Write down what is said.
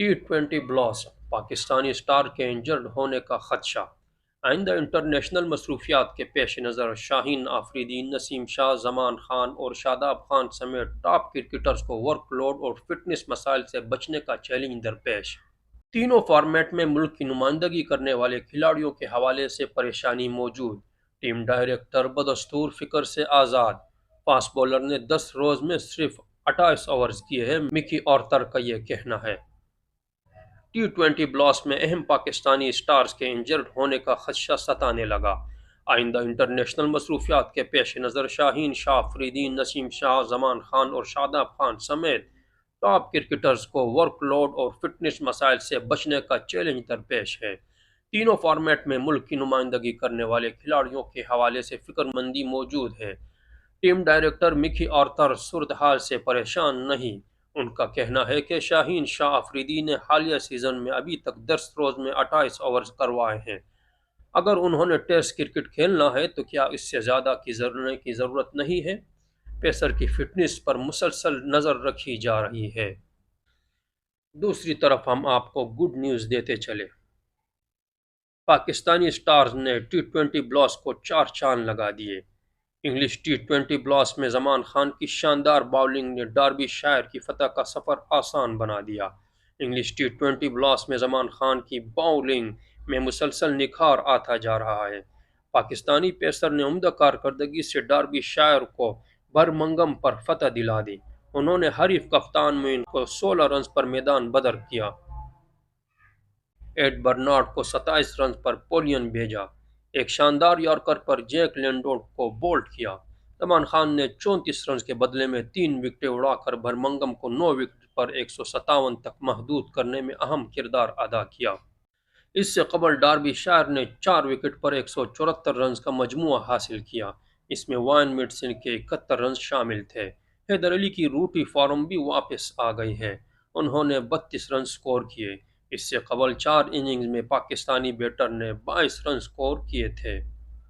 T20 blast Pakistani star के injured होने का खदशा। आइंदा इंटरनेशनल मसरूफियात के पेश नज़र शाहीन आफरीदी, नसीम शाह, जमान खान और शादाब खान समेत टॉप क्रिकेटर्स को वर्कलोड और फिटनेस मसाइल से बचने का चैलेंज दरपेश। तीनों फॉर्मेट में मुल्क की नुमाइंदगी करने वाले खिलाड़ियों के हवाले से परेशानी मौजूद। टीम डायरेक्टर बदस्तूर फिक्र से आज़ाद। फास्ट बॉलर ने 10 रोज में सिर्फ 28 ओवर्स किए हैं, मिकी ऑर्थर का यह कहना है। T20 ब्लास्ट में अहम पाकिस्तानी स्टार्स के इंजर्ड होने का खदशा सताने लगा। आइंदा इंटरनेशनल मसरूफियात के पेश नज़र शाहीन शाह अफरीदी, नसीम शाह, जमान खान और शादाब खान समेत टॉप क्रिकेटर्स को वर्कलोड और फिटनेस मसाइल से बचने का चैलेंज दरपेश है। तीनों फॉर्मेट में मुल्क की नुमाइंदगी करने वाले खिलाड़ियों के हवाले से फिक्रमंदी मौजूद है। टीम डायरेक्टर मिकी आर्थर सूरत हाल से परेशान नहीं। उनका कहना है कि शाहीन शाह अफरीदी ने हालिया सीजन में अभी तक 10 रोज में 28 ओवर्स करवाए हैं। अगर उन्होंने टेस्ट क्रिकेट खेलना है तो क्या इससे ज़्यादा की ज़रूरत नहीं है। पेसर की फिटनेस पर मुसलसल नज़र रखी जा रही है। दूसरी तरफ हम आपको गुड न्यूज़ देते चले। पाकिस्तानी स्टार्स ने T20 ब्लास्ट को 4 चांद लगा दिए। इंग्लिश T20 ब्लास्ट में जमान खान की शानदार बॉलिंग ने डार्बी शायर की फतह का सफ़र आसान बना दिया। इंग्लिश T20 ब्लास्ट में जमान खान की बॉलिंग में मुसलसल निखार आता जा रहा है। पाकिस्तानी पेसर ने उम्दा कारकर्दगी से डार्बी शायर को बरमंगम पर फतह दिला दी। उन्होंने हरीफ कप्तान मोइन को 16 रन पर मैदान बदर किया। एड बर्नार्ड को 27 रन पर पोलियन भेजा। एक शानदार यॉर्कर पर जैक लैंडोर को बोल्ड किया। सलमान खान ने 34 रन के बदले में 3 विकेटें उड़ाकर भरमंगम को 9 विकेट पर 157 तक महदूद करने में अहम किरदार अदा किया। इससे कबल डार्बी शायर ने 4 विकेट पर 174 रन का मजमूआ हासिल किया। इसमें वाइन मिडसन के 71 रन शामिल थे। हैदर अली की रूटी फॉर्म भी वापस आ गई है। उन्होंने 32 रन स्कोर किए। इससे कबल 4 इनिंग्स में पाकिस्तानी बैटर ने 22 रन स्कोर किए थे।